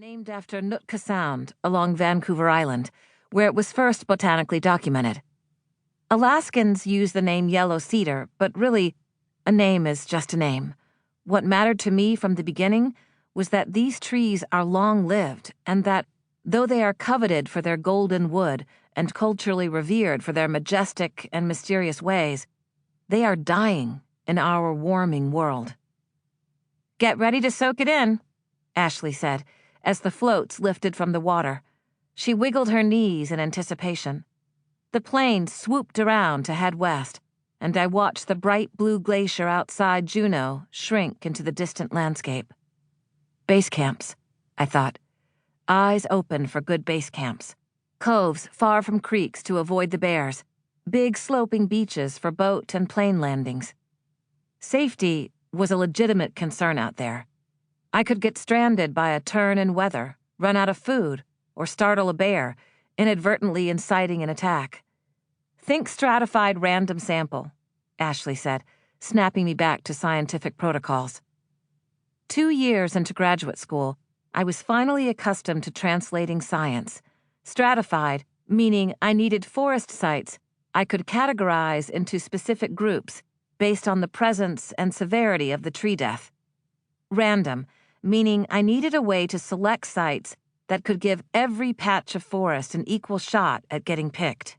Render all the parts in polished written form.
named after Nootka Sound along Vancouver Island, where it was first botanically documented. Alaskans use the name yellow-cedar, but really, a name is just a name. What mattered to me from the beginning was that these trees are long-lived and that, though they are coveted for their golden wood and culturally revered for their majestic and mysterious ways, they are dying in our warming world. "Get ready to soak it in," Ashley said, as the floats lifted from the water. She wiggled her knees in anticipation. The plane swooped around to head west, and I watched the bright blue glacier outside Juneau shrink into the distant landscape. Base camps, I thought. Eyes open for good base camps. Coves far from creeks to avoid the bears. Big sloping beaches for boat and plane landings. Safety was a legitimate concern out there. I could get stranded by a turn in weather, run out of food, or startle a bear, inadvertently inciting an attack. "Think stratified random sample," Ashley said, snapping me back to scientific protocols. 2 years into graduate school, I was finally accustomed to translating science. Stratified, meaning I needed forest sites I could categorize into specific groups based on the presence and severity of the tree death. Random, meaning I needed a way to select sites that could give every patch of forest an equal shot at getting picked.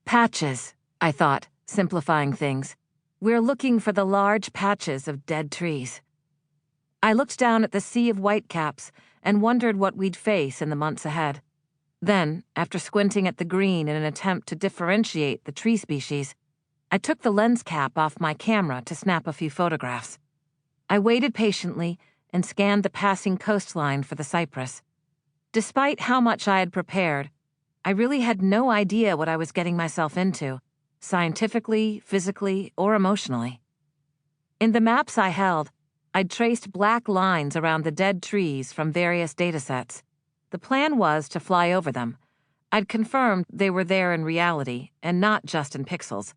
Patches, I thought, simplifying things. We're looking for the large patches of dead trees. I looked down at the sea of whitecaps and wondered what we'd face in the months ahead. Then, after squinting at the green in an attempt to differentiate the tree species, I took the lens cap off my camera to snap a few photographs. I waited patiently and scanned the passing coastline for the cypress. Despite how much I had prepared, I really had no idea what I was getting myself into, scientifically, physically, or emotionally. In the maps I held, I'd traced black lines around the dead trees from various datasets. The plan was to fly over them. I'd confirmed they were there in reality, and not just in pixels.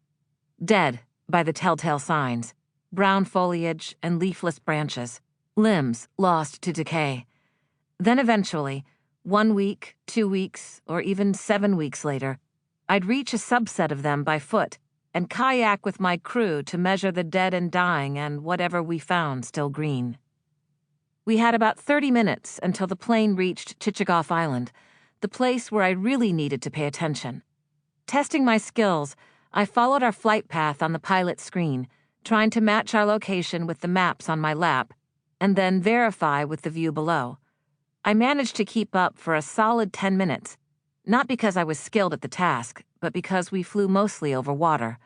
Dead by the telltale signs, brown foliage and leafless branches, limbs lost to decay. Then eventually, 1 week, 2 weeks, or even 7 weeks later, I'd reach a subset of them by foot and kayak with my crew to measure the dead and dying and whatever we found still green. We had about 30 minutes until the plane reached Chichagof Island, the place where I really needed to pay attention. Testing my skills, I followed our flight path on the pilot's screen, trying to match our location with the maps on my lap, and then verify with the view below. I managed to keep up for a solid 10 minutes, not because I was skilled at the task, but because we flew mostly over water.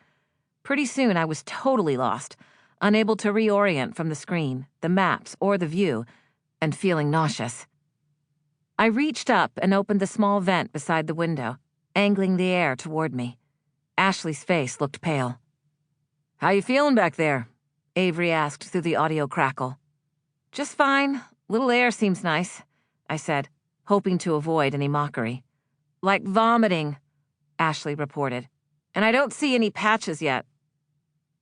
Pretty soon I was totally lost, unable to reorient from the screen, the maps, or the view, and feeling nauseous. I reached up and opened the small vent beside the window, angling the air toward me. Ashley's face looked pale. "How you feeling back there?" Avery asked through the audio crackle. "Just fine. Little air seems nice," I said, hoping to avoid any mockery. "Like vomiting," Ashley reported. "And I don't see any patches yet."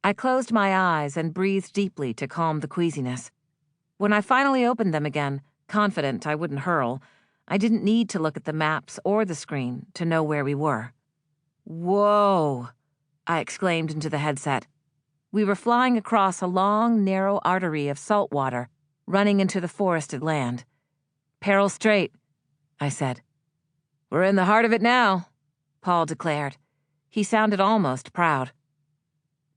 I closed my eyes and breathed deeply to calm the queasiness. When I finally opened them again, confident I wouldn't hurl, I didn't need to look at the maps or the screen to know where we were. "Whoa," I exclaimed into the headset. We were flying across a long, narrow artery of salt water running into the forested land. "Peril Strait," I said. "We're in the heart of it now," Paul declared. He sounded almost proud.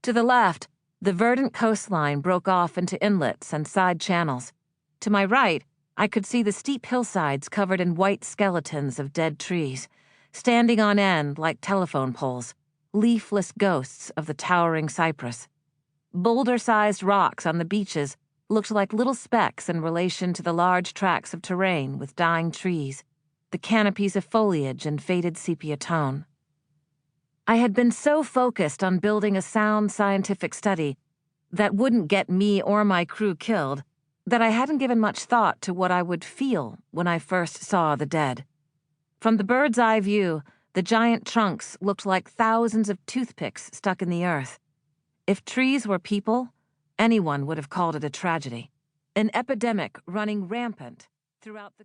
To the left, the verdant coastline broke off into inlets and side channels. To my right, I could see the steep hillsides covered in white skeletons of dead trees, standing on end like telephone poles, leafless ghosts of the towering cypress. Boulder-sized rocks on the beaches looked like little specks in relation to the large tracts of terrain with dying trees, the canopies of foliage in faded sepia tone. I had been so focused on building a sound scientific study that wouldn't get me or my crew killed that I hadn't given much thought to what I would feel when I first saw the dead. From the bird's eye view, the giant trunks looked like thousands of toothpicks stuck in the earth. If trees were people, anyone would have called it a tragedy, an epidemic running rampant throughout the